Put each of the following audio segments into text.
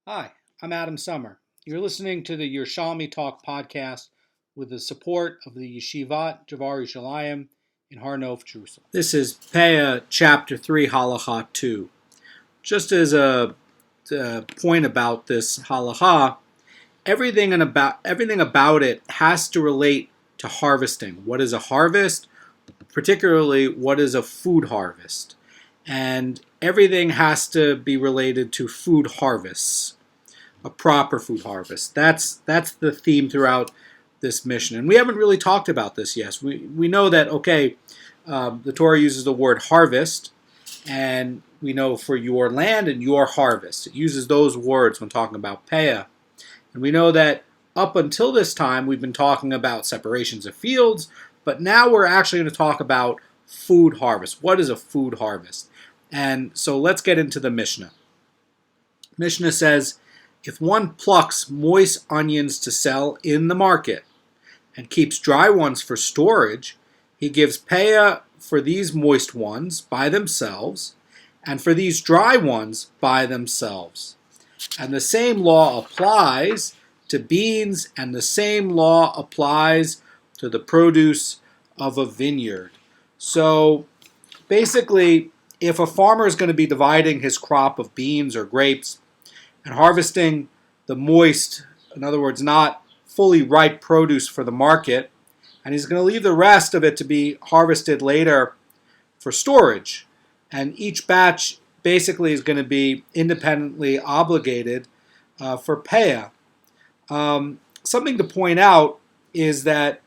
Hi, I'm Adam Summer. You're listening to the Yerushalmi Talk podcast with the support of the Yeshivat Javar Yerushalayim in Har Nof, Jerusalem. This is Peah, Chapter 3, Halacha 2. Just as a point about this halacha, everything about it has to relate to harvesting. What is a harvest? Particularly, what is a food harvest? And everything has to be related to food harvests. A proper food harvest. That's the theme throughout this mission. And we haven't really talked about this yet. We know that, the Torah uses the word harvest, and we know for your land and your harvest. It uses those words when talking about Peah. And we know that up until this time, we've been talking about separations of fields, but now we're actually going to talk about food harvest. What is a food harvest? And so let's get into the Mishnah. Mishnah says, if one plucks moist onions to sell in the market and keeps dry ones for storage, he gives Peah for these moist ones by themselves and for these dry ones by themselves. And the same law applies to beans, and the same law applies to the produce of a vineyard. So basically, if a farmer is going to be dividing his crop of beans or grapes and harvesting the moist, in other words, not fully ripe produce for the market, and he's going to leave the rest of it to be harvested later for storage. And each batch basically is going to be independently obligated for Peah. Something to point out is that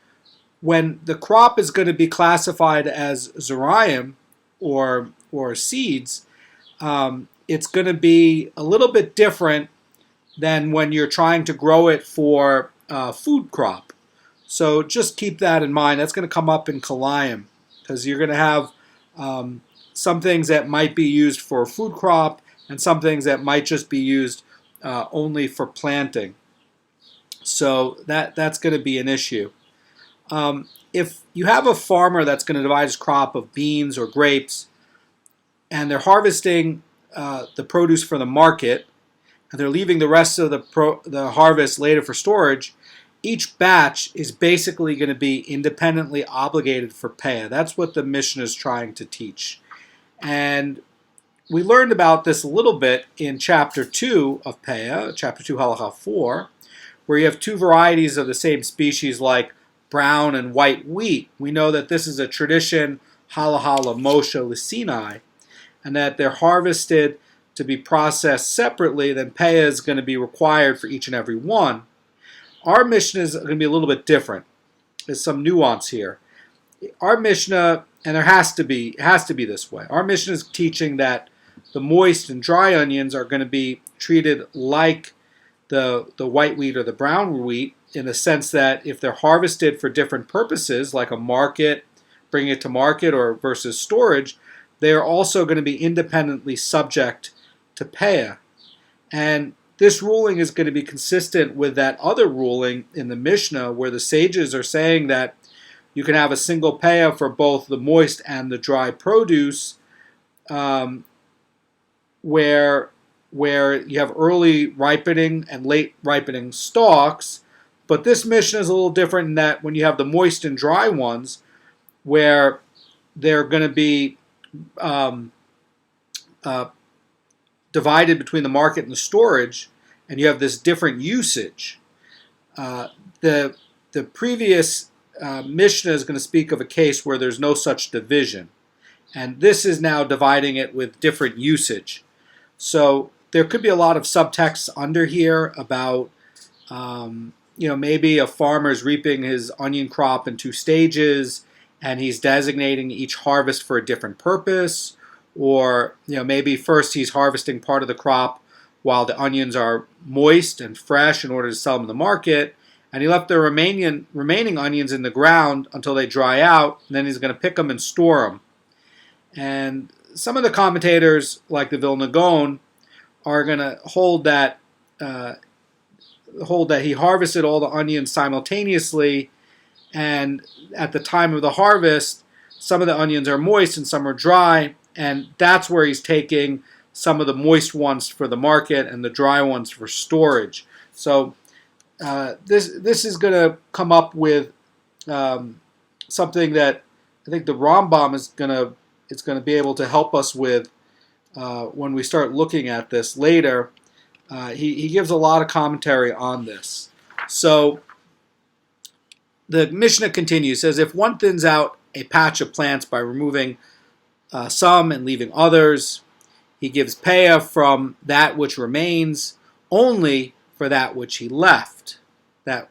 when the crop is going to be classified as shiurim or seeds, it's going to be a little bit different than when you're trying to grow it for food crop. So just keep that in mind. That's going to come up in Kalayim, because you're going to have some things that might be used for food crop and some things that might just be used only for planting. So that's going to be an issue. If you have a farmer that's going to divide his crop of beans or grapes, and they're harvesting the produce for the market, and they're leaving the rest of the harvest later for storage, each batch is basically going to be independently obligated for Peah. That's what the Mishnah is trying to teach. And we learned about this a little bit in Chapter 2 of Peah, Chapter 2, Halacha 4, where you have two varieties of the same species like brown and white wheat. We know that this is a tradition, Halacha Moshe L'Sinai, and that they're harvested to be processed separately. Then Peah is going to be required for each and every one. Our Mishnah is going to be a little bit different. There's some nuance here. Our Mishnah, and it has to be this way. Our Mishnah is teaching that the moist and dry onions are going to be treated like the white wheat or the brown wheat, in the sense that if they're harvested for different purposes, like a market, bringing it to market, or versus storage, they are also going to be independently subject to Peah. And this ruling is going to be consistent with that other ruling in the Mishnah, where the sages are saying that you can have a single Peah for both the moist and the dry produce, where you have early ripening and late ripening stalks. But this Mishnah is a little different in that when you have the moist and dry ones, where they're going to be divided between the market and the storage, and you have this different usage. The previous Mishnah is going to speak of a case where there's no such division, and this is now dividing it with different usage. So there could be a lot of subtext under here about maybe a farmer is reaping his onion crop in two stages, and he's designating each harvest for a different purpose. Or maybe first he's harvesting part of the crop while the onions are moist and fresh in order to sell them in the market, and he left the remaining onions in the ground until they dry out, and then he's going to pick them and store them. And some of the commentators, like the Vilna Gaon, are going to hold that he harvested all the onions simultaneously, and at the time of the harvest, some of the onions are moist and some are dry, and that's where he's taking some of the moist ones for the market and the dry ones for storage. So this is going to come up with something that I think the Rambam is going to be able to help us with when we start looking at this later. He gives a lot of commentary on this. So the Mishnah continues, says, if one thins out a patch of plants by removing some and leaving others, he gives Peah from that which remains only for that which he left. And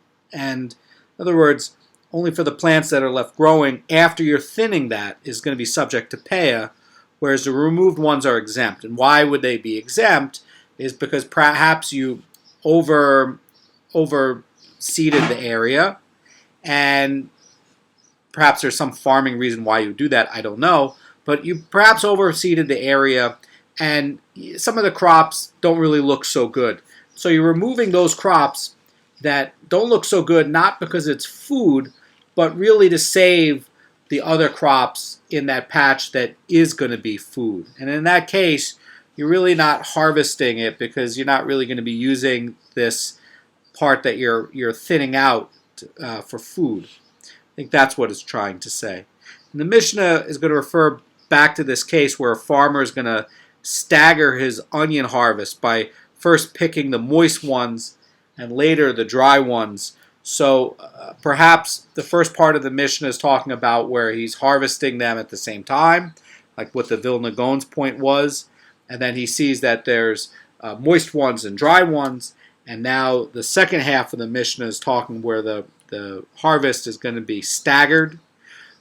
in other words, only for the plants that are left growing after you're thinning that is going to be subject to Peah, whereas the removed ones are exempt. And why would they be exempt is because perhaps you overseeded the area, and perhaps there's some farming reason why you do that, I don't know, but you perhaps overseeded the area and some of the crops don't really look so good. So you're removing those crops that don't look so good, not because it's food, but really to save the other crops in that patch that is going to be food. And in that case, you're really not harvesting it because you're not really going to be using this part that you're thinning out for food. I think that's what it's trying to say. And the Mishnah is going to refer back to this case where a farmer is going to stagger his onion harvest by first picking the moist ones and later the dry ones. So perhaps the first part of the Mishnah is talking about where he's harvesting them at the same time, like what the Vilna Gaon's point was, and then he sees that there's moist ones and dry ones, and now the second half of the Mishnah is talking where the harvest is going to be staggered.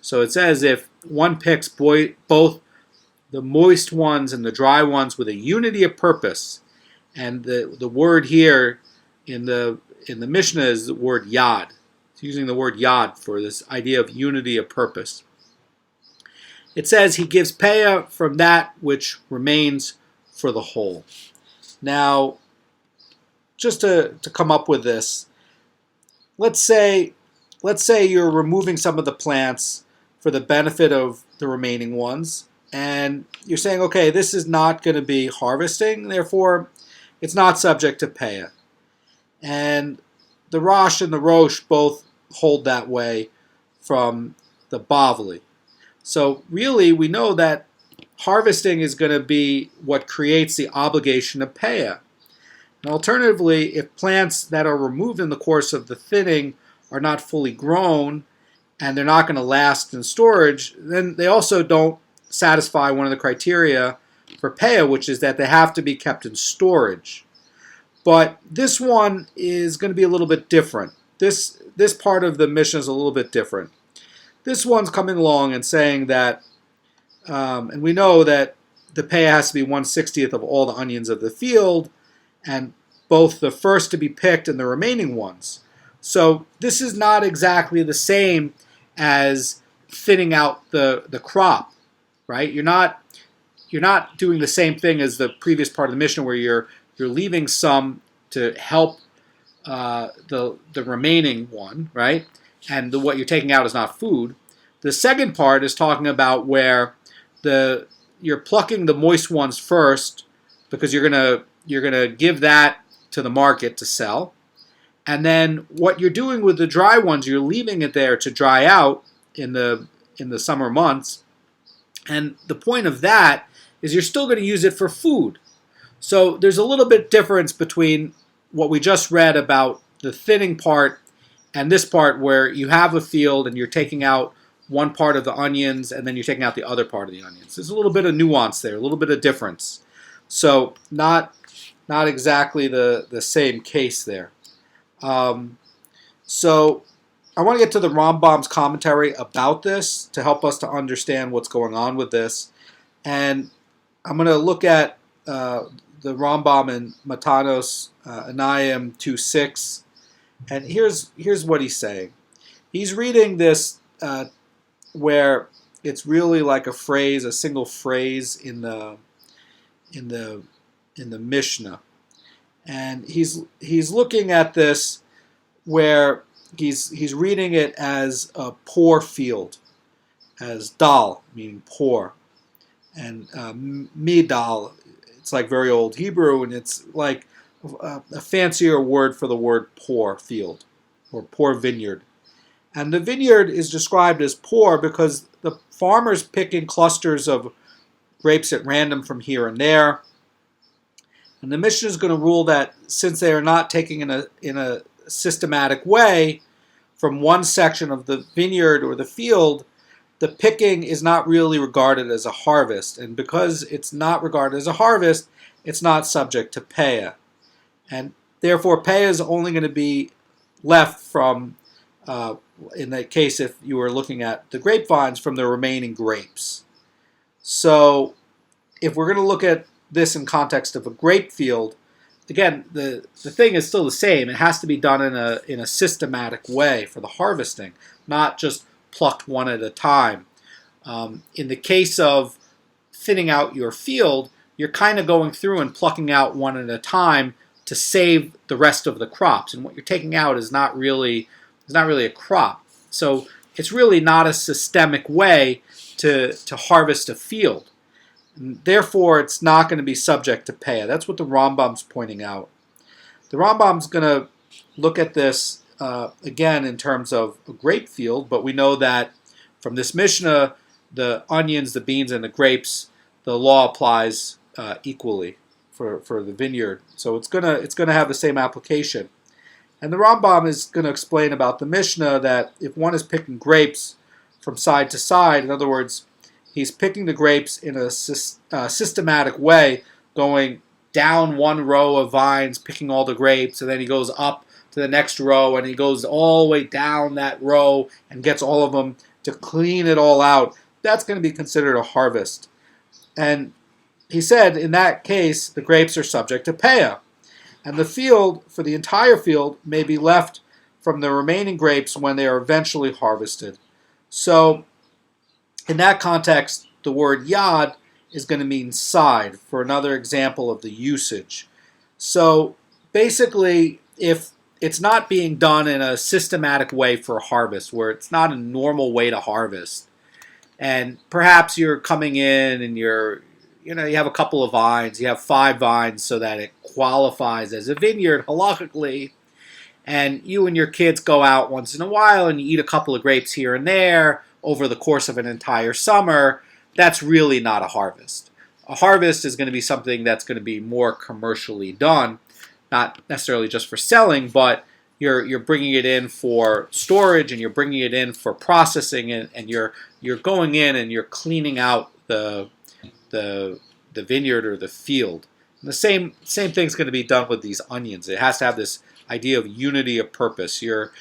So it says if one picks both the moist ones and the dry ones with a unity of purpose, and the word here in the Mishnah is the word yad. It's using the word yad for this idea of unity of purpose. It says he gives Peah from that which remains for the whole. Now, just to come up with this, let's say you're removing some of the plants for the benefit of the remaining ones, and you're saying, okay, this is not going to be harvesting, therefore it's not subject to Peah. And the Rosh and the Rosh both hold that way from the Bavli. So really, we know that harvesting is going to be what creates the obligation of Peah. And alternatively, if plants that are removed in the course of the thinning are not fully grown and they're not going to last in storage, then they also don't satisfy one of the criteria for Peah, which is that they have to be kept in storage. But this one is going to be a little bit different. This part of the Mishnah is a little bit different. This one's coming along and saying that, and we know that the Peah has to be 1/60th of all the onions of the field, and both the first to be picked and the remaining ones. So this is not exactly the same as thinning out the crop, right? You're not doing the same thing as the previous part of the Mishnah where you're leaving some to help the remaining one, right? And what you're taking out is not food. The second part is talking about where you're plucking the moist ones first because you're gonna give that to the market to sell, and then what you're doing with the dry ones, you're leaving it there to dry out in the summer months. And the point of that is you're still going to use it for food. So there's a little bit difference between what we just read about the thinning part and this part where you have a field and you're taking out one part of the onions and then you're taking out the other part of the onions. There's a little bit of nuance there, a little bit of difference. So not exactly the same case there. So I want to get to the Rambam's commentary about this to help us to understand what's going on with this. And I'm going to look at the Rambam in Matanos Anayim 2:6. And here's what he's saying. He's reading this where it's really like a phrase, a single phrase in the Mishnah. And he's looking at this where he's reading it as a poor field, as dal, meaning poor, and midal, It's like very old Hebrew, and it's like a fancier word for the word poor field or poor vineyard. And the vineyard is described as poor because the farmer's picking clusters of grapes at random from here and there. And the Mishnah is going to rule that since they are not taking in a systematic way from one section of the vineyard or the field, the picking is not really regarded as a harvest. And because it's not regarded as a harvest, it's not subject to Peah. And therefore, Peah is only going to be left from, in that case, if you were looking at the grapevines, from the remaining grapes. So if we're going to look at this in context of a grape field, again, the thing is still the same. It has to be done in a systematic way for the harvesting, not just plucked one at a time. In the case of thinning out your field, you're kind of going through and plucking out one at a time to save the rest of the crops. And what you're taking out is not really a crop. So it's really not a systemic way to harvest a field. And therefore, it's not going to be subject to Peah. That's what the Rambam's pointing out. The Rambam's going to look at this again in terms of a grape field, but we know that from this Mishnah, the onions, the beans, and the grapes, the law applies equally for the vineyard. So it's gonna have the same application. And the Rambam is going to explain about the Mishnah that if one is picking grapes from side to side, in other words, he's picking the grapes in a systematic way, going down one row of vines, picking all the grapes, and then he goes up to the next row, and he goes all the way down that row and gets all of them to clean it all out. That's going to be considered a harvest. And he said, in that case, the grapes are subject to Peah. And the field, for the entire field, may be left from the remaining grapes when they are eventually harvested. So, in that context, the word yad is going to mean side, for another example of the usage. So, basically, if it's not being done in a systematic way for a harvest, where it's not a normal way to harvest, and perhaps you're coming in and you have a couple of vines, you have 5 vines so that it qualifies as a vineyard halachically, and you and your kids go out once in a while and you eat a couple of grapes here and there over the course of an entire summer, that's really not a harvest. A harvest is going to be something that's going to be more commercially done, not necessarily just for selling, but you're bringing it in for storage and you're bringing it in for processing, and you're going in and you're cleaning out the vineyard or the field. And the same thing's going to be done with these onions. It has to have this idea of unity of purpose. You're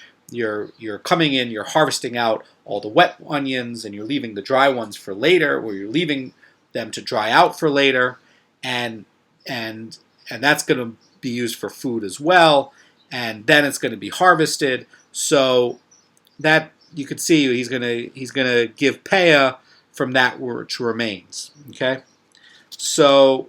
coming in, you're harvesting out all the wet onions, and you're leaving the dry ones for later, or you're leaving them to dry out for later, and that's going to be used for food as well. And then it's going to be harvested. So that you could see he's going to give Peah from that which remains. Okay, so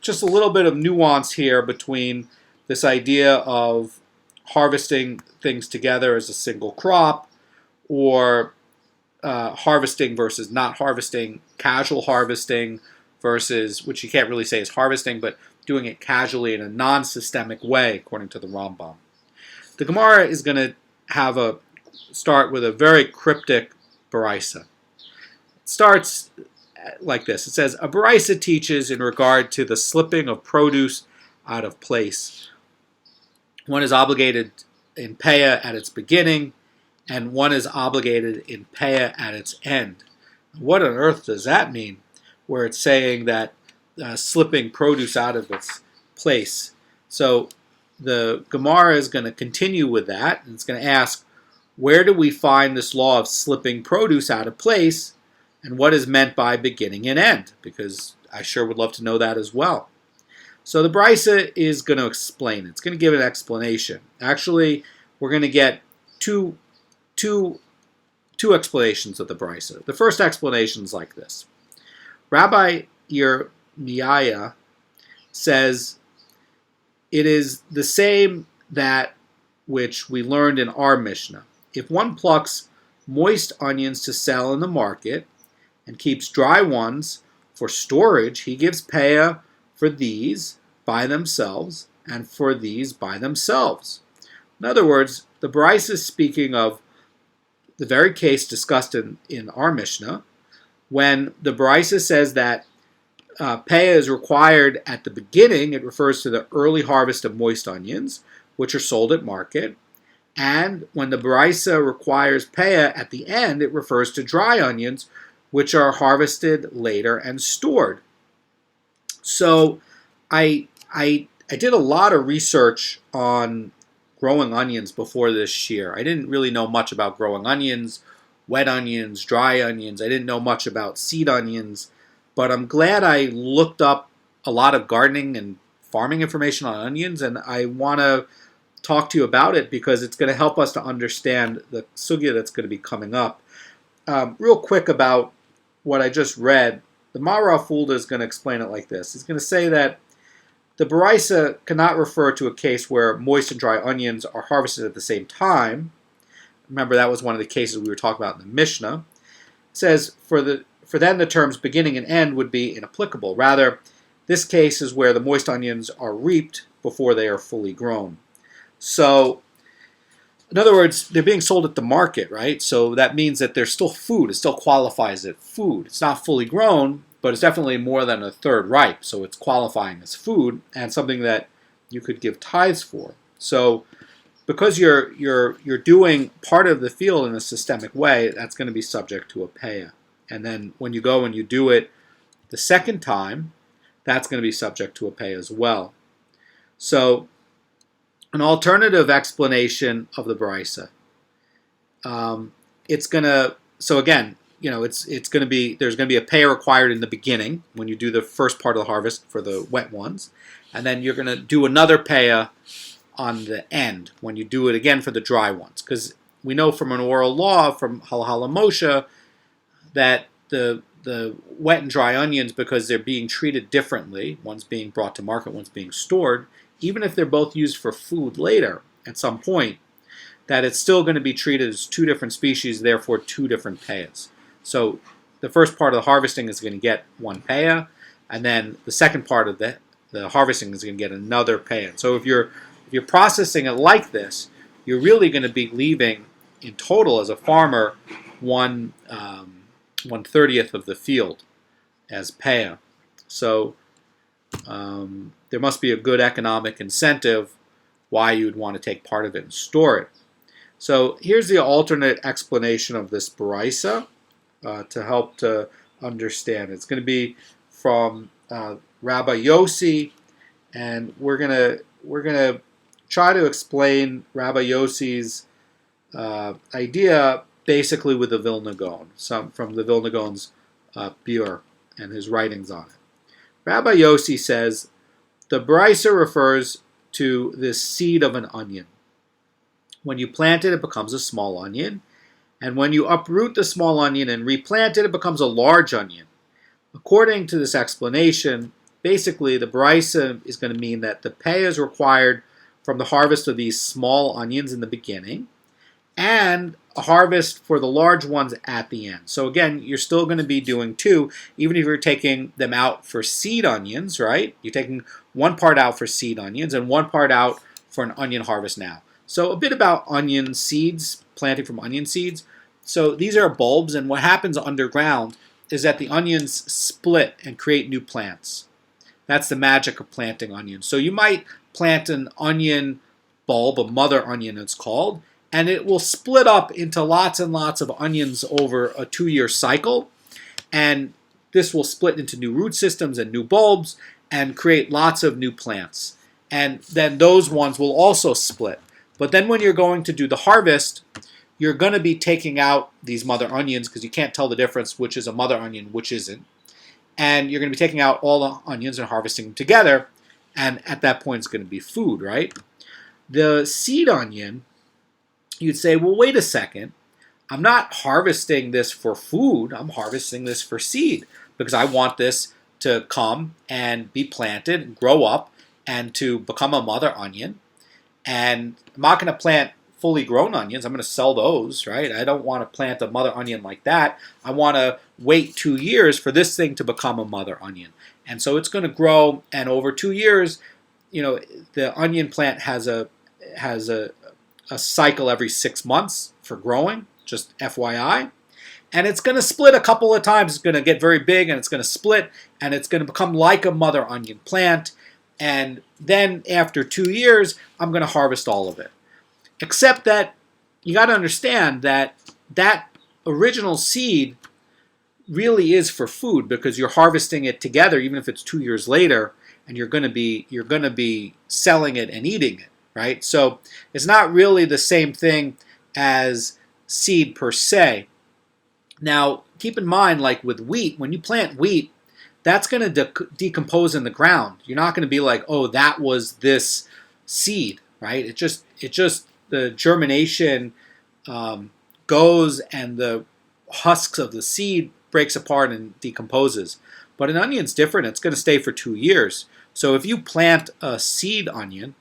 just a little bit of nuance here between this idea of harvesting things together as a single crop, or harvesting versus not harvesting, casual harvesting versus, which you can't really say is harvesting, but doing it casually in a non-systemic way, according to the Rambam. The Gemara is going to start with a very cryptic baraisa. It starts like this. It says, a baraisa teaches in regard to the slipping of produce out of place. One is obligated in Peah at its beginning, and one is obligated in Peah at its end. What on earth does that mean, where it's saying that slipping produce out of its place? So the Gemara is going to continue with that, and it's going to ask, where do we find this law of slipping produce out of place, and what is meant by beginning and end? Because I sure would love to know that as well. So the Brisa is going to explain it. It's going to give an explanation. Actually, we're going to get two explanations of the Brisa. The first explanation is like this. Rabbi Yerushalmi says it is the same that which we learned in our Mishnah. If one plucks moist onions to sell in the market and keeps dry ones for storage, he gives Peah for these by themselves, and for these by themselves. In other words, the Bryce is speaking of the very case discussed in our Mishnah, when the Bryce says that Peah is required at the beginning. It refers to the early harvest of moist onions, which are sold at market. And when the Brisa requires Peah at the end, it refers to dry onions, which are harvested later and stored. So I did a lot of research on growing onions before this year. I didn't really know much about growing onions, wet onions, dry onions. I didn't know much about seed onions, but I'm glad I looked up a lot of gardening and farming information on onions, and I want to talk to you about it because it's going to help us to understand the sugya that's going to be coming up. Real quick about what I just read, the Mara Fulda is going to explain it like this. He's going to say that the Baraisa cannot refer to a case where moist and dry onions are harvested at the same time. Remember, that was one of the cases we were talking about in the Mishnah. It says, for then the terms beginning and end would be inapplicable. Rather, this case is where the moist onions are reaped before they are fully grown. So, in other words, they're being sold at the market, right? So that means that they're still food. It still qualifies as food. It's not fully grown, but it's definitely more than a third ripe. So it's qualifying as food and something that you could give tithes for. So because you're doing part of the field in a systemic way, that's going to be subject to a peah. And then when you go and you do it the second time, that's going to be subject to a peah as well. So an alternative explanation of the brisa. It's going to, so again, it's going to be, there's going to be a peah required in the beginning when you do the first part of the harvest for the wet ones. And then you're going to do another peah on the end when you do it again for the dry ones. Because we know from an oral law from Halacha Moshe that the wet and dry onions, because they're being treated differently, one's being brought to market, one's being stored, even if they're both used for food later at some point, that it's still going to be treated as two different species, therefore two different peahs. So the first part of the harvesting is going to get one peah, and then the second part of the harvesting is going to get another peah. So if you're processing it like this, you're really going to be leaving in total as a farmer 1/30th of the field as peah. So there must be a good economic incentive why you'd want to take part of it and store it. So here's the alternate explanation of this brisa to help to understand. It's going to be from Rabbi Yossi, and we're gonna try to explain Rabbi Yossi's idea basically with the Vilna Gaon, some from the Vilna Gaon's Biur and his writings on it. Rabbi Yossi says the brisa refers to this seed of an onion. When you plant it, it becomes a small onion. And when you uproot the small onion and replant it, it becomes a large onion. According to this explanation, basically the brisa is going to mean that the peah is required from the harvest of these small onions in the beginning, and a harvest for the large ones at the end. So again, you're still going to be doing two, even if you're taking them out for seed onions, right? You're taking one part out for seed onions and one part out for an onion harvest now. So a bit about onion seeds, planting from onion seeds. So these are bulbs, and what happens underground is that the onions split and create new plants. That's the magic of planting onions. So you might plant an onion bulb, a mother onion it's called, and it will split up into lots and lots of onions over a 2-year cycle. And this will split into new root systems and new bulbs and create lots of new plants. And then those ones will also split. But then when you're going to do the harvest, you're going to be taking out these mother onions because you can't tell the difference which is a mother onion, which isn't. And you're going to be taking out all the onions and harvesting them together. And at that point, it's going to be food, right? The seed onion, you'd say, well, wait a second. I'm not harvesting this for food. I'm harvesting this for seed because I want this to come and be planted and grow up and to become a mother onion. And I'm not going to plant fully grown onions. I'm going to sell those, right? I don't want to plant a mother onion like that. I want to wait 2 years for this thing to become a mother onion. And so it's going to grow, and over 2 years, the onion plant has a cycle every 6 months for growing, just FYI. And it's going to split a couple of times. It's going to get very big, and it's going to split, and it's going to become like a mother onion plant. And then after 2 years, I'm going to harvest all of it. Except that you got to understand that that original seed really is for food, because you're harvesting it together, even if it's 2 years later, and you're going to be selling it and eating it, right? So it's not really the same thing as seed per se. Now, keep in mind, like with wheat, when you plant wheat, that's going to decompose in the ground. You're not going to be like, oh, that was this seed, right? It just the germination goes, and the husks of the seed breaks apart and decomposes. But an onion's different. It's going to stay for 2 years. So if you plant a seed onion,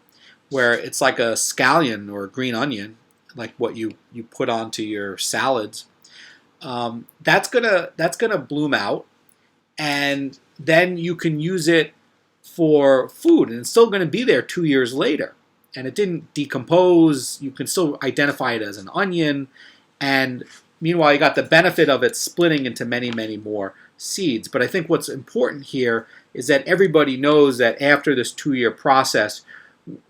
where it's like a scallion or a green onion, like what you put onto your salads, that's gonna bloom out, and then you can use it for food, and it's still going to be there 2 years later, and it didn't decompose. You can still identify it as an onion, and meanwhile you got the benefit of it splitting into many, many more seeds. But I think what's important here is that everybody knows that after this 2-year process,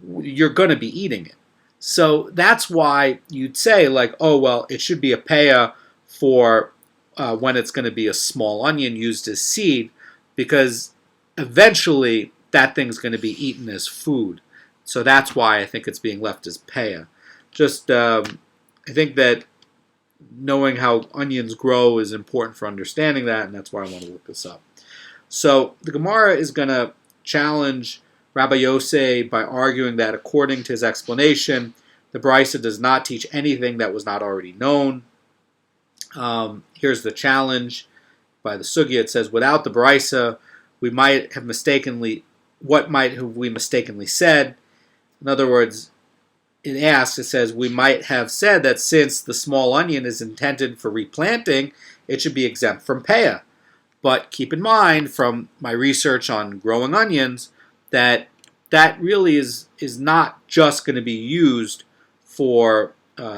you're going to be eating it. So that's why you'd say, like, oh, well, it should be a peah for when it's going to be a small onion used as seed, because eventually that thing's going to be eaten as food. So that's why I think it's being left as peah. Just, I think that knowing how onions grow is important for understanding that, and that's why I want to look this up. So the Gemara is going to challenge Rabbi Yosei by arguing that according to his explanation, the Brisa does not teach anything that was not already known. Here's the challenge by the Sugya. It says, without the Brisa, what might have we mistakenly said? In other words, it says, we might have said that since the small onion is intended for replanting, it should be exempt from peah. But keep in mind, from my research on growing onions, that really is not just going to be used for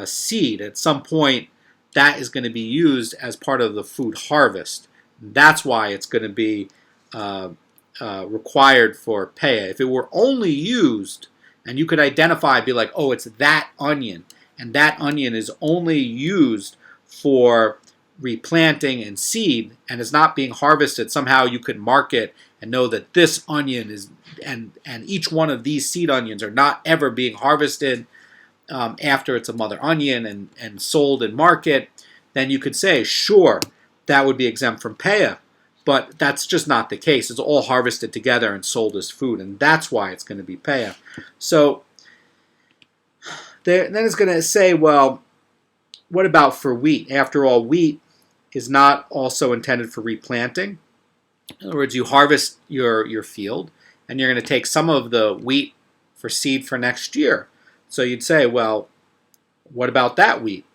seed. At some point, that is going to be used as part of the food harvest. That's why it's going to be required for peah. If it were only used, and you could identify, be like, oh, it's that onion, and that onion is only used for replanting and seed, and is not being harvested, somehow you could mark it and know that this onion is, and each one of these seed onions are not ever being harvested after it's a mother onion and sold in market, then you could say, sure, that would be exempt from peah. But that's just not the case. It's all harvested together and sold as food, and that's why it's going to be peah. So then it's going to say, well, what about for wheat? After all, wheat is not also intended for replanting. In other words, you harvest your field, and you're going to take some of the wheat for seed for next year. So you'd say, well, what about that wheat?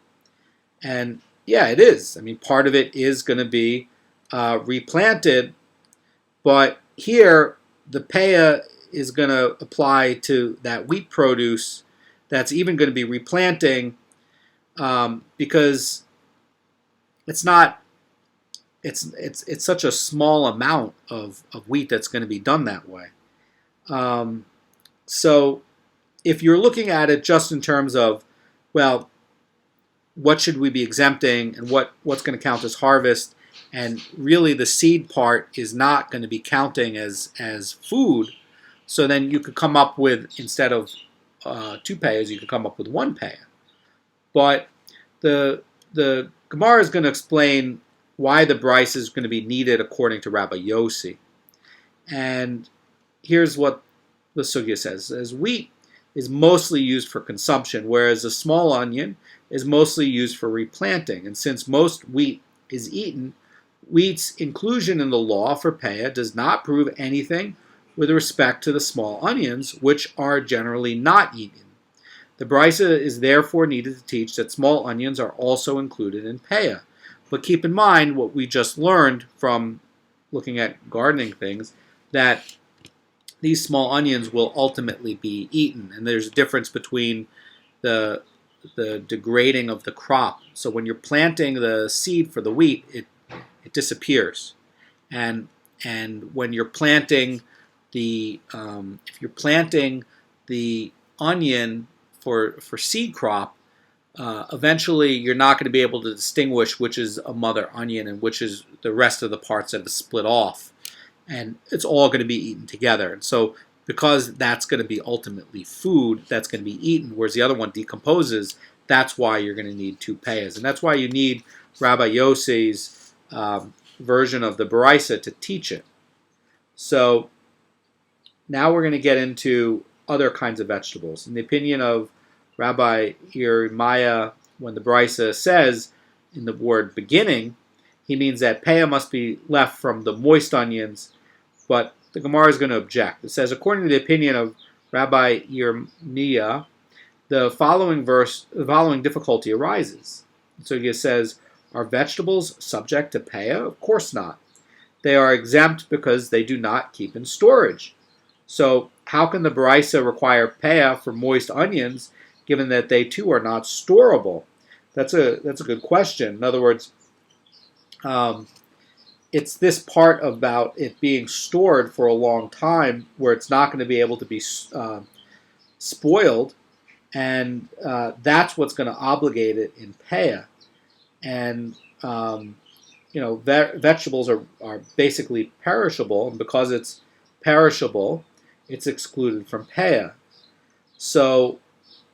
And yeah, it is. I mean, part of it is going to be replanted, but here the peah is going to apply to that wheat produce that's even going to be replanting, because it's not. It's such a small amount of wheat that's going to be done that way. So if you're looking at it just in terms of, well, what should we be exempting and what's going to count as harvest, and really the seed part is not going to be counting as food, so then you could come up with, instead of 2 peahs, you could come up with 1 peah. But the Gemara is going to explain why the Bryce is going to be needed according to Rabbi Yossi. And here's what the Sugya says. As wheat is mostly used for consumption, whereas a small onion is mostly used for replanting. And since most wheat is eaten, wheat's inclusion in the law for peah does not prove anything with respect to the small onions, which are generally not eaten. The Brisa is therefore needed to teach that small onions are also included in peah. But keep in mind what we just learned from looking at gardening things, that these small onions will ultimately be eaten. And there's a difference between the degrading of the crop. So when you're planting the seed for the wheat, it disappears. And when you're planting if you're planting the onion for seed crop, eventually you're not going to be able to distinguish which is a mother onion and which is the rest of the parts that are split off. And it's all going to be eaten together. And so because that's going to be ultimately food that's going to be eaten, whereas the other one decomposes, that's why you're going to need two peahs. And that's why you need Rabbi Yossi's version of the Baraisa to teach it. So now we're going to get into other kinds of vegetables. In the opinion of Rabbi Yerushalmi, when the Baraisa says in the word beginning, he means that peah must be left from the moist onions, but the Gemara is going to object. It says, according to the opinion of Rabbi Yerushalmi, the following difficulty arises. So he says, are vegetables subject to peah? Of course not. They are exempt because they do not keep in storage. So how can the Baraisa require peah for moist onions, given that they too are not storable? That's a good question. In other words, it's this part about it being stored for a long time where it's not going to be able to be spoiled, and that's what's going to obligate it in peah. And vegetables are basically perishable, and because it's perishable, it's excluded from peah. So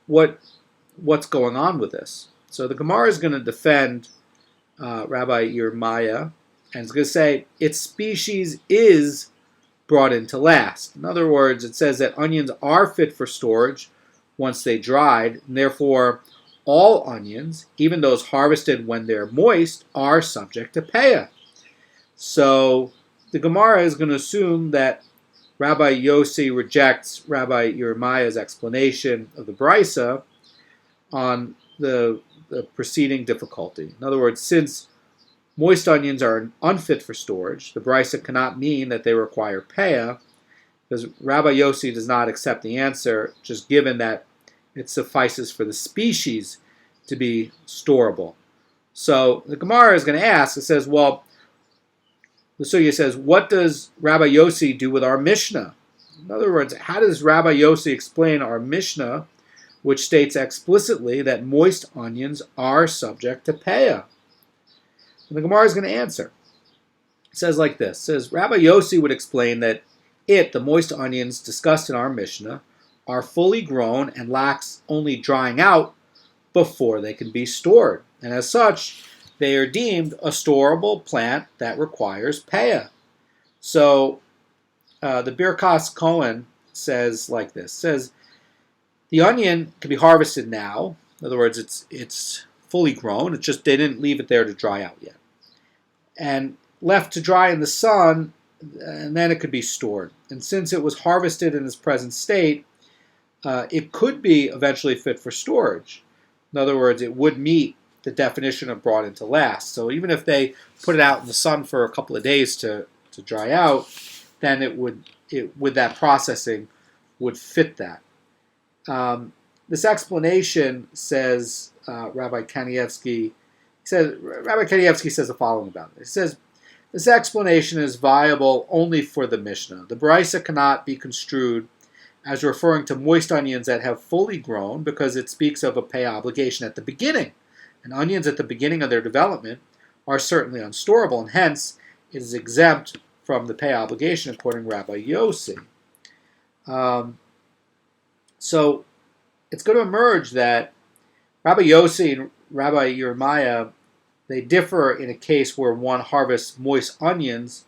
what's going on with this? So the Gemara is going to defend Rabbi Yerushalmi, and it's going to say its species is brought in to last. In other words, it says that onions are fit for storage once they dried, and therefore all onions, even those harvested when they're moist, are subject to peah. So the Gemara is going to assume that Rabbi Yossi rejects Rabbi Yerushalmi's explanation of the Baraisa on the preceding difficulty. In other words, since moist onions are unfit for storage, the Baraisa cannot mean that they require peah, because Rabbi Yossi does not accept the answer, just given that it suffices for the species to be storable. So the Gemara is going to ask, it says, well, the Sugya says, what does Rabbi Yossi do with our Mishnah? In other words, how does Rabbi Yossi explain our Mishnah, which states explicitly that moist onions are subject to peah? And the Gemara is going to answer. It says like this. It says, Rabbi Yossi would explain that the moist onions discussed in our Mishnah, are fully grown and lacks only drying out before they can be stored. And as such, they are deemed a storable plant that requires peah. So the Birkas Cohen says like this. It says, the onion can be harvested now. In other words, it's fully grown. It's just they didn't leave it there to dry out yet. And left to dry in the sun, and then it could be stored. And since it was harvested in its present state, it could be eventually fit for storage. In other words, it would meet the definition of brought in to last. So even if they put it out in the sun for a couple of days to dry out, then it would with that processing would fit that. This explanation says Rabbi Kanievsky says the following about it. He says this explanation is viable only for the Mishnah. The Baraisa cannot be construed as referring to moist onions that have fully grown because it speaks of a pay obligation at the beginning. And onions at the beginning of their development are certainly unstorable, and hence it is exempt from the pay obligation according to Rabbi Yossi. So it's going to emerge that Rabbi Yossi and Rabbi Yerushalmi, they differ in a case where one harvests moist onions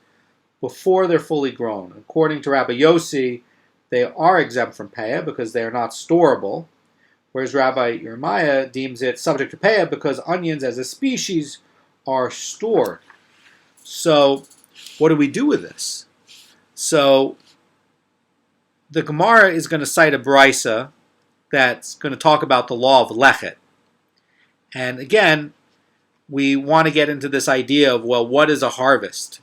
before they're fully grown. According to Rabbi Yossi, they are exempt from peah because they are not storable, whereas Rabbi Yerushalmi deems it subject to peah because onions as a species are stored. So what do we do with this? So the Gemara is going to cite a Baraisa that's going to talk about the law of lechet. And again, we want to get into this idea of, well, what is a harvest?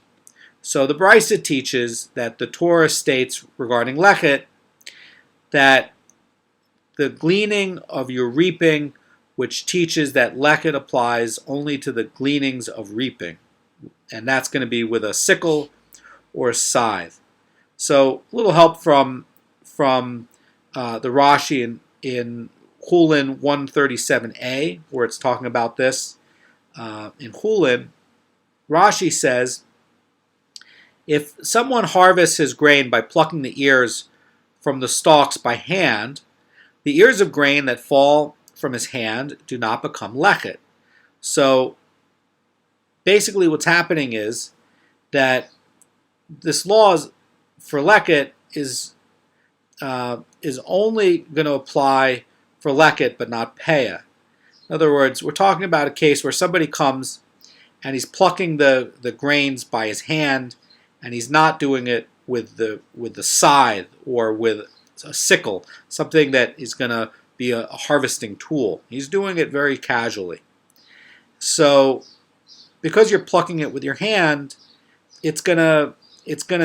So the Brisa teaches that the Torah states regarding lechet that the gleaning of your reaping, which teaches that lechet applies only to the gleanings of reaping, and that's going to be with a sickle or a scythe. So a little help from the Rashi in Hulin 137a, where it's talking about this. In Hulin, Rashi says, if someone harvests his grain by plucking the ears from the stalks by hand, the ears of grain that fall from his hand do not become lechet. So basically what's happening is that this law for lechet is only going to apply for lechet but not peah. In other words, we're talking about a case where somebody comes and he's plucking the grains by his hand, and he's not doing it with the scythe or with a sickle, something that is going to be a harvesting tool. He's doing it very casually. So because you're plucking it with your hand, it's gonna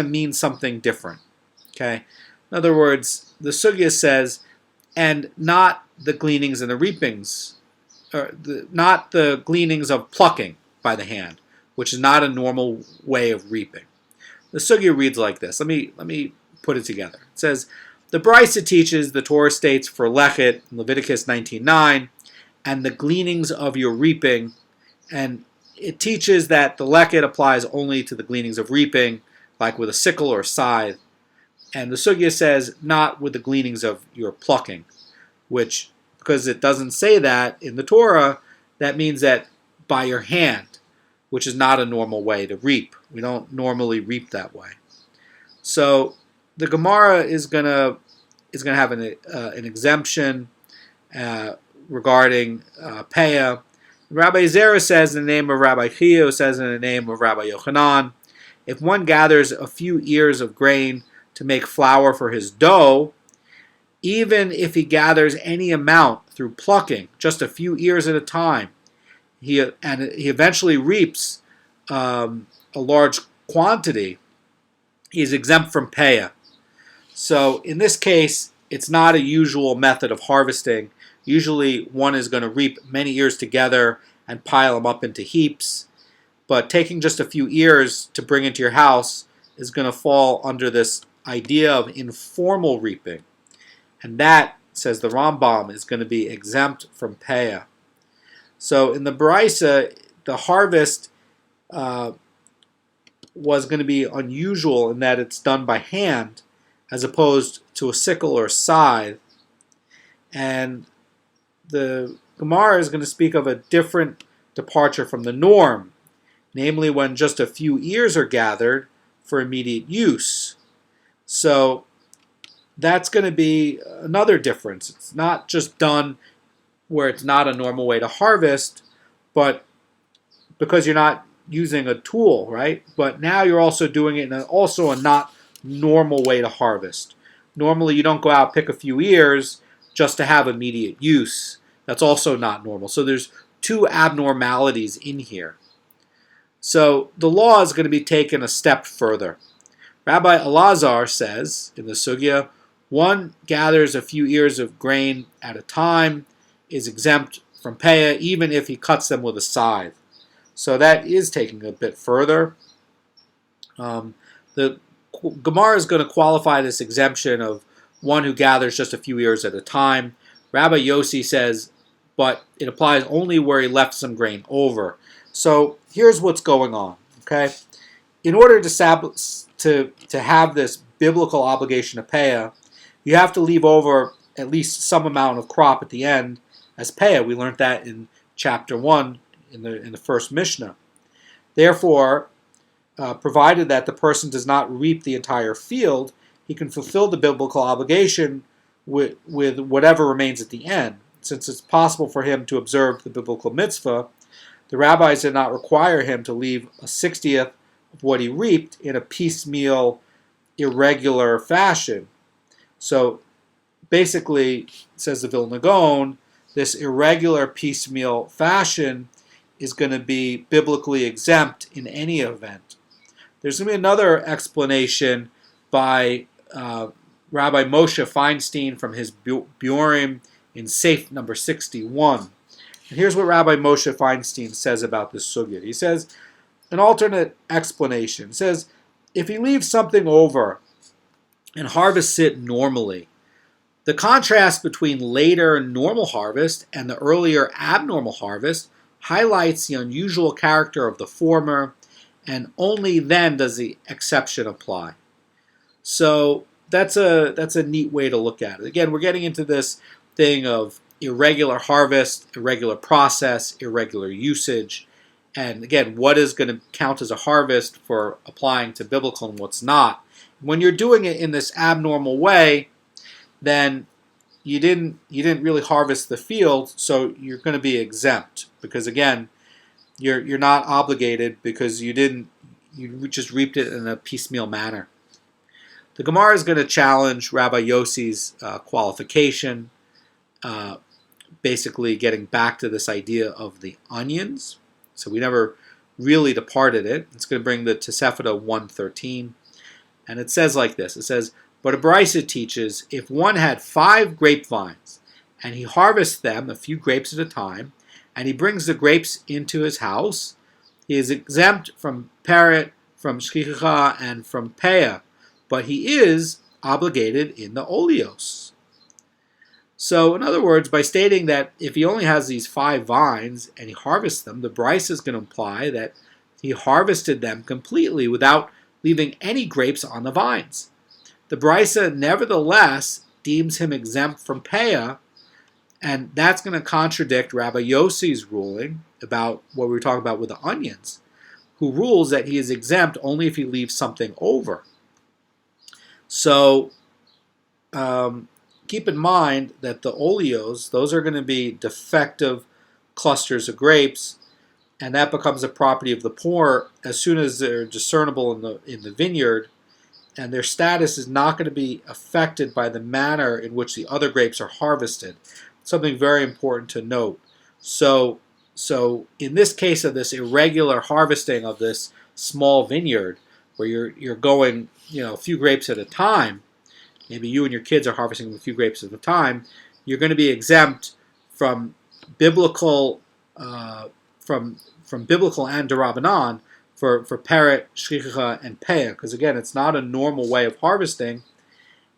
mean something different. Okay? In other words, the sugya says, and not the gleanings and the reapings, not the gleanings of plucking by the hand, which is not a normal way of reaping. The sugya reads like this. Let me put it together. It says, the Brisa teaches, the Torah states for lechet in Leviticus 19:9, and the gleanings of your reaping, and it teaches that the lechet applies only to the gleanings of reaping, like with a sickle or scythe. And the sugya says not with the gleanings of your plucking, which, because it doesn't say that in the Torah, that means that by your hand, which is not a normal way to reap. We don't normally reap that way. So the Gemara is gonna have an exemption regarding Peah. Rabbi Zera says in the name of Rabbi Chio, says in the name of Rabbi Yochanan, if one gathers a few ears of grain to make flour for his dough, even if he gathers any amount through plucking, just a few ears at a time, he eventually reaps a large quantity, he is exempt from Peah. So in this case, it's not a usual method of harvesting. Usually one is going to reap many ears together and pile them up into heaps. But taking just a few ears to bring into your house is going to fall under this idea of informal reaping. And that, says the Rambam, is going to be exempt from Peah. So in the Brisa, the harvest was going to be unusual in that it's done by hand as opposed to a sickle or a scythe. And the Gemara is going to speak of a different departure from the norm, namely when just a few ears are gathered for immediate use. So that's going to be another difference. It's not just done where it's not a normal way to harvest, but because you're not using a tool, right? But now you're also doing it in also a not normal way to harvest. Normally you don't go out pick a few ears just to have immediate use. That's also not normal. So there's two abnormalities in here. So the law is going to be taken a step further. Rabbi Elazar says in the Sugya, one gathers a few ears of grain at a time, is exempt from Peah, even if he cuts them with a scythe. So that is taking a bit further. The Gemara is going to qualify this exemption of one who gathers just a few ears at a time. Rabbi Yossi says, but it applies only where he left some grain over. So here's what's going on. Okay, in order to have this biblical obligation of Peah, you have to leave over at least some amount of crop at the end as Peah. We learned that in chapter 1 in the first Mishnah. Therefore, provided that the person does not reap the entire field, he can fulfill the biblical obligation with whatever remains at the end. Since it's possible for him to observe the biblical mitzvah, the rabbis did not require him to leave a 60th of what he reaped in a piecemeal, irregular fashion. So basically, says the Vilna Gaon, this irregular piecemeal fashion is going to be biblically exempt in any event. there's going to be another explanation by Rabbi Moshe Feinstein from his Biurim in Seif number 61. And here's what Rabbi Moshe Feinstein says about this sugya. He says, an alternate explanation. He says, if he leaves something over and harvests it normally, the contrast between later normal harvest and the earlier abnormal harvest highlights the unusual character of the former, and only then does the exception apply. So that's a neat way to look at it. Again, we're getting into this thing of irregular harvest, irregular process, irregular usage, and again, what is going to count as a harvest for applying to biblical and what's not. When you're doing it in this abnormal way, then you didn't really harvest the field, so you're going to be exempt because again, you're not obligated because you just reaped it in a piecemeal manner. The Gemara is going to challenge Rabbi Yossi's qualification, basically getting back to this idea of the onions. So we never really departed it. It's going to bring the Tosefta 113, and it says like this. It says, but a Brisa teaches, if one had 5 grapevines, and he harvests them, a few grapes at a time, and he brings the grapes into his house, he is exempt from peret, from shchicha, and from peah, but he is obligated in the oleos. So, in other words, by stating that if he only has these 5 vines and he harvests them, the Brisa is going to imply that he harvested them completely without leaving any grapes on the vines. The Brisa nevertheless deems him exempt from peah, and that's going to contradict Rabbi Yossi's ruling about what we were talking about with the onions, who rules that he is exempt only if he leaves something over. So keep in mind that the oleos, those are going to be defective clusters of grapes, and that becomes a property of the poor as soon as they're discernible in the vineyard, and their status is not going to be affected by the manner in which the other grapes are harvested. Something very important to note. So in this case of this irregular harvesting of this small vineyard, where you're going a few grapes at a time, maybe you and your kids are harvesting a few grapes at a time, you're going to be exempt from biblical from biblical and Derabanan for peret, shchicha, and peah, because again, it's not a normal way of harvesting,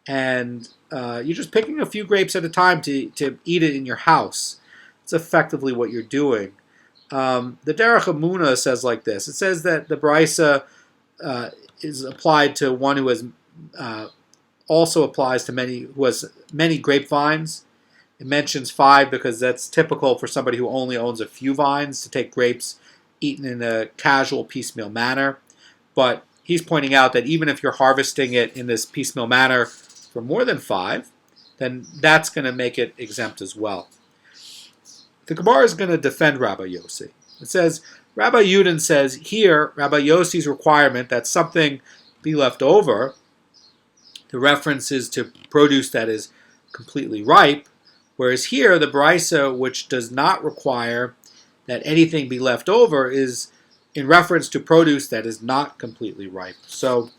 and you're just picking a few grapes at a time to eat it in your house. It's effectively what you're doing. The Derech Emunah says like this. It says that the Brisa is applied to one who has also applies to who has many grapevines. It mentions 5 because that's typical for somebody who only owns a few vines to take grapes eaten in a casual piecemeal manner. But he's pointing out that even if you're harvesting it in this piecemeal manner for more than 5, then that's going to make it exempt as well. The Gemara is going to defend Rabbi Yossi. It says, Rabbi Yudin says here, Rabbi Yossi's requirement that something be left over, the reference is to produce that is completely ripe, whereas here the Brisa, which does not require that anything be left over, is in reference to produce that is not completely ripe. So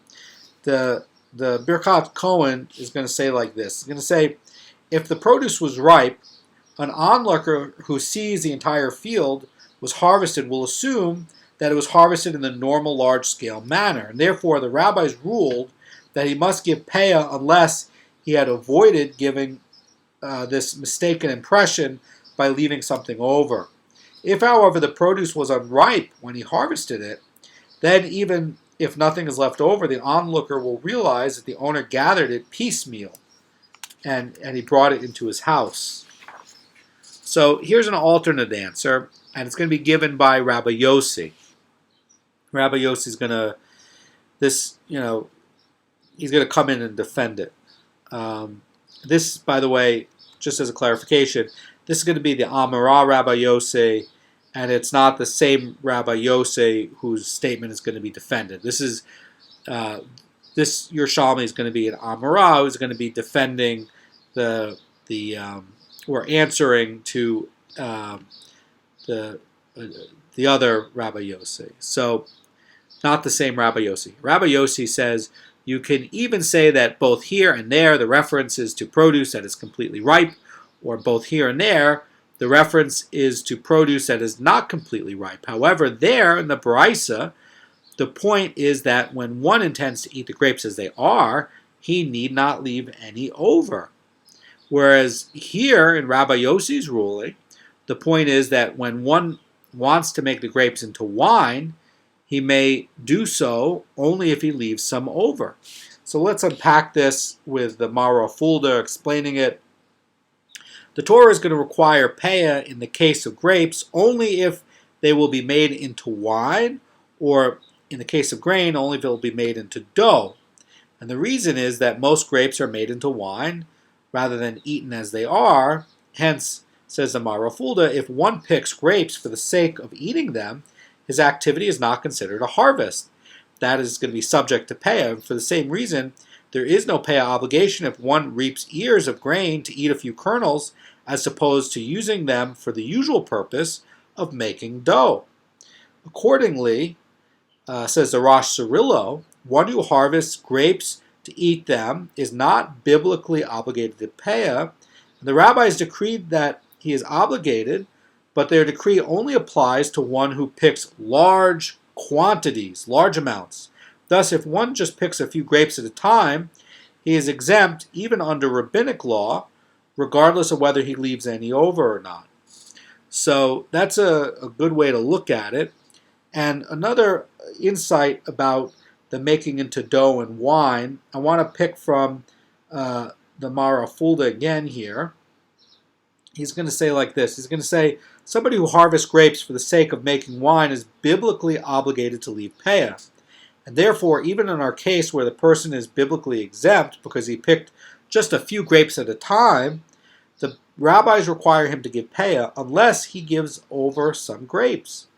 the Birkat Kohen is going to say like this. It's going to say, if the produce was ripe, an onlooker who sees the entire field was harvested will assume that it was harvested in the normal large-scale manner. And therefore, the rabbis ruled that he must give peah unless he had avoided giving this mistaken impression by leaving something over. If, however, the produce was unripe when he harvested it, then even if nothing is left over, the onlooker will realize that the owner gathered it piecemeal and he brought it into his house. So here's an alternate answer, and it's going to be given by Rabbi Yossi. Rabbi Yossi is going to, he's going to come in and defend it. This, by the way, just as a clarification, this is going to be the Amarah Rabbi Yossi, and it's not the same Rabbi Yossi whose statement is going to be defended. This Yerushalmi is going to be an Amarah who's going to be defending or answering to the other Rabbi Yossi. So Not the same Rabbi Yossi. Rabbi Yossi says you can even say that both here and there the reference is to produce that is completely ripe, or both here and there the reference is to produce that is not completely ripe. However, there in the Baraisa, the point is that when one intends to eat the grapes as they are, he need not leave any over. Whereas here in Rabbi Yossi's ruling, the point is that when one wants to make the grapes into wine, he may do so only if he leaves some over. So let's unpack this with the Mara Fulda explaining it. The Torah is going to require Peah in the case of grapes only if they will be made into wine, or in the case of grain, only if it will be made into dough. And the reason is that most grapes are made into wine rather than eaten as they are. Hence, says the Mara Fulda, if one picks grapes for the sake of eating them, his activity is not considered a harvest. That is going to be subject to Peah. For the same reason, there is no Peah obligation if one reaps ears of grain to eat a few kernels, as opposed to using them for the usual purpose of making dough. Accordingly, says the Rosh Cirillo, one who harvests grapes to eat them is not biblically obligated to Peah. The rabbis decreed that he is obligated, but their decree only applies to one who picks large quantities, large amounts. Thus, if one just picks a few grapes at a time, he is exempt even under rabbinic law, regardless of whether he leaves any over or not. So that's a good way to look at it. And another insight about the making into dough and wine, I want to pick from the Mara Fulda again here. He's going to say like this. He's going to say, somebody who harvests grapes for the sake of making wine is biblically obligated to leave Peah. And therefore, even in our case where the person is biblically exempt because he picked just a few grapes at a time, the rabbis require him to give Peah unless he gives over some grapes.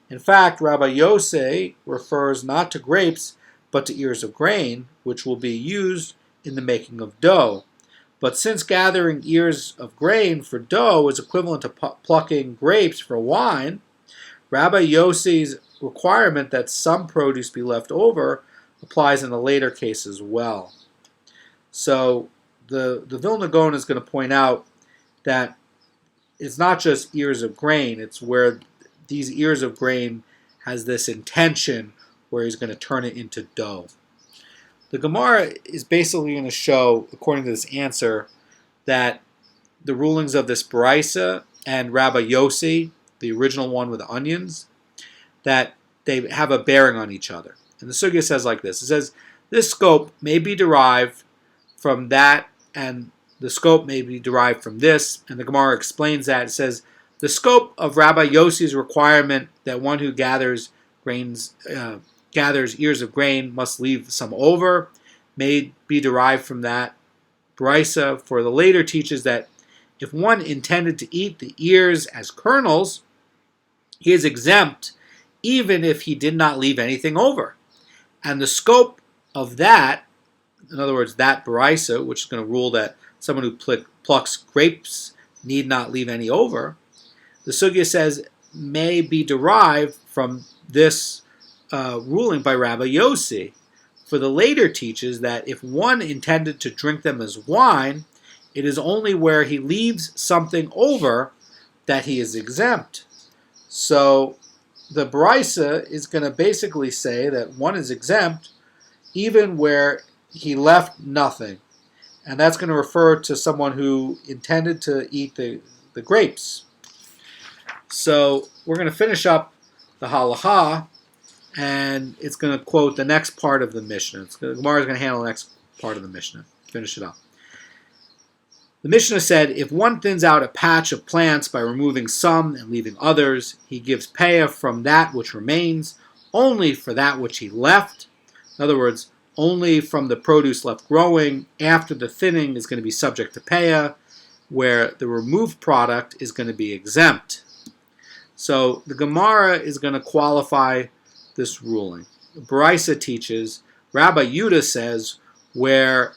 In fact, Rabbi Yossi refers not to grapes, but to ears of grain, which will be used in the making of dough. But since gathering ears of grain for dough is equivalent to plucking grapes for wine, Rabbi Yossi's requirement that some produce be left over applies in the later case as well. So the Vilna Gaon is going to point out that it's not just ears of grain, it's where these ears of grain has this intention where he's going to turn it into dough. The Gemara is basically going to show, according to this answer, that the rulings of this Baraisa and Rabbi Yossi, the original one with the onions, that they have a bearing on each other. And the Sugya says like this. It says, this scope may be derived from that, and the scope may be derived from this. And the Gemara explains that. It says, the scope of Rabbi Yossi's requirement that one who gathers ears of grain must leave some over may be derived from that Baraisa. For the later teaches that if one intended to eat the ears as kernels, he is exempt even if he did not leave anything over. And the scope of that, in other words, that Baraisa, which is going to rule that someone who plucks grapes need not leave any over, the Sugya says may be derived from this ruling by Rabbi Yossi. For the later teaches that if one intended to drink them as wine, it is only where he leaves something over that he is exempt. So the Baraisa is going to basically say that one is exempt even where he left nothing. And that's going to refer to someone who intended to eat the grapes. So we're going to finish up the Halacha, and it's going to quote the next part of the Mishnah. The Gemara is going to handle the next part of the Mishnah. Finish it up. The Mishnah said, if one thins out a patch of plants by removing some and leaving others, he gives Peah from that which remains, only for that which he left. In other words, only from the produce left growing after the thinning is going to be subject to Peah, where the removed product is going to be exempt. So the Gemara is going to qualify this ruling. Baraisa teaches, Rabbi Yudah says, when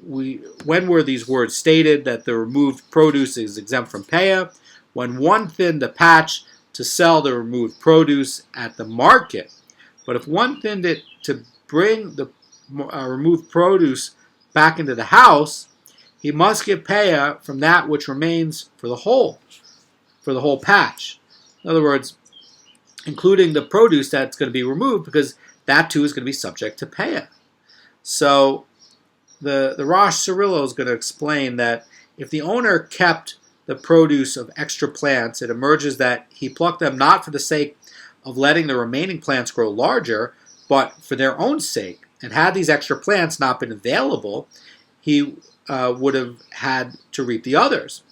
were these words stated that the removed produce is exempt from Peah? When one thinned a patch to sell the removed produce at the market. But if one thinned it to bring the removed produce back into the house, he must give peah from that which remains for the whole patch. In other words, including the produce that's going to be removed, because that too is going to be subject to peah. So the Rosh Cirillo is going to explain that if the owner kept the produce of extra plants, it emerges that he plucked them not for the sake of letting the remaining plants grow larger, but for their own sake. And had these extra plants not been available, he would have had to reap the others.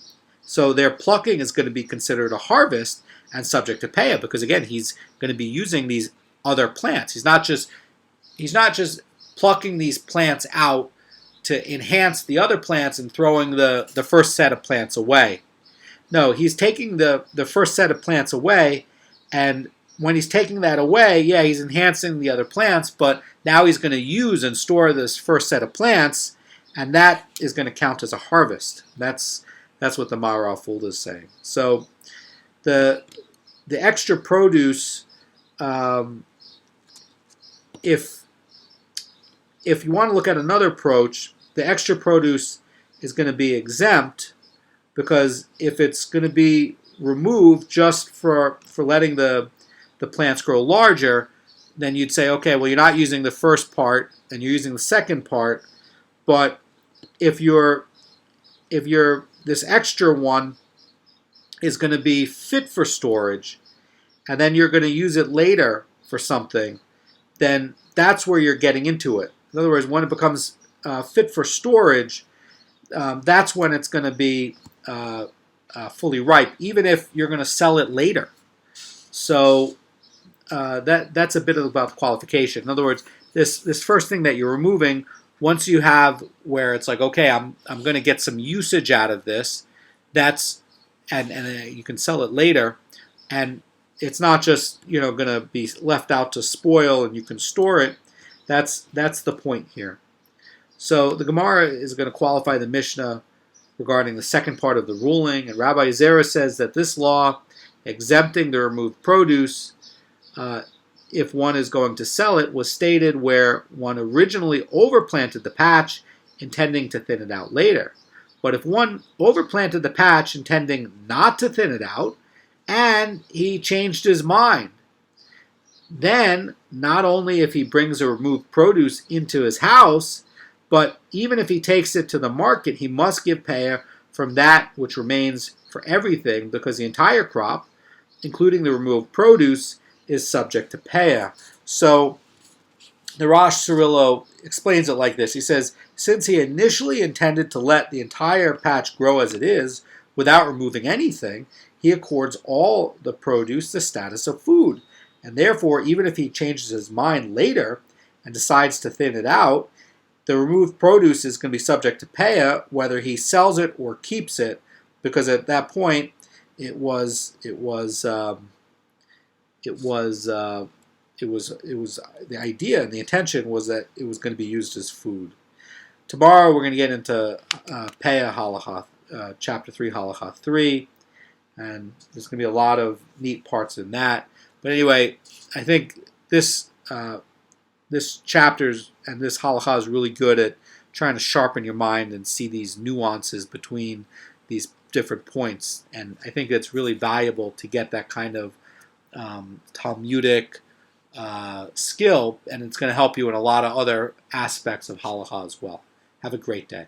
So their plucking is going to be considered a harvest and subject to peah, because again, he's going to be using these other plants. He's not just plucking these plants out to enhance the other plants and throwing the first set of plants away. No, he's taking the first set of plants away, and when he's taking that away, yeah, he's enhancing the other plants, but now he's going to use and store this first set of plants, and that is going to count as a harvest. That's what the Maharal Fulda is saying. So the extra produce, if you want to look at another approach, the extra produce is going to be exempt, because if it's going to be removed just for letting the plants grow larger, then you'd say, okay, well, you're not using the first part and you're using the second part, but if this extra one is going to be fit for storage, and then you're going to use it later for something, then that's where you're getting into it. In other words, when it becomes fit for storage, that's when it's going to be fully ripe, even if you're going to sell it later. So that's a bit about the qualification. In other words, this first thing that you're removing, once you have where it's like, okay, I'm going to get some usage out of this, and you can sell it later, and it's not just going to be left out to spoil and you can store it. That's the point here. So the Gemara is going to qualify the Mishnah regarding the second part of the ruling, and Rabbi Zera says that this law, exempting the removed produce, if one is going to sell it, was stated where one originally overplanted the patch, intending to thin it out later. But if one overplanted the patch, intending not to thin it out, and he changed his mind, then not only if he brings a removed produce into his house, but even if he takes it to the market, he must give peah from that which remains for everything, because the entire crop, including the removed produce, is subject to peah. So the Rosh Cirillo explains it like this. He says, since he initially intended to let the entire patch grow as it is, without removing anything, he accords all the produce the status of food. And therefore, even if he changes his mind later and decides to thin it out, the removed produce is going to be subject to peah, whether he sells it or keeps it, because at that point it was the idea and the intention was that it was going to be used as food. Tomorrow we're going to get into Peah Halacha, chapter 3, Halacha 3, and there's going to be a lot of neat parts in that. But anyway, I think this chapter and this halacha is really good at trying to sharpen your mind and see these nuances between these different points. And I think it's really valuable to get that kind of Talmudic skill, and it's going to help you in a lot of other aspects of halacha as well. Have a great day.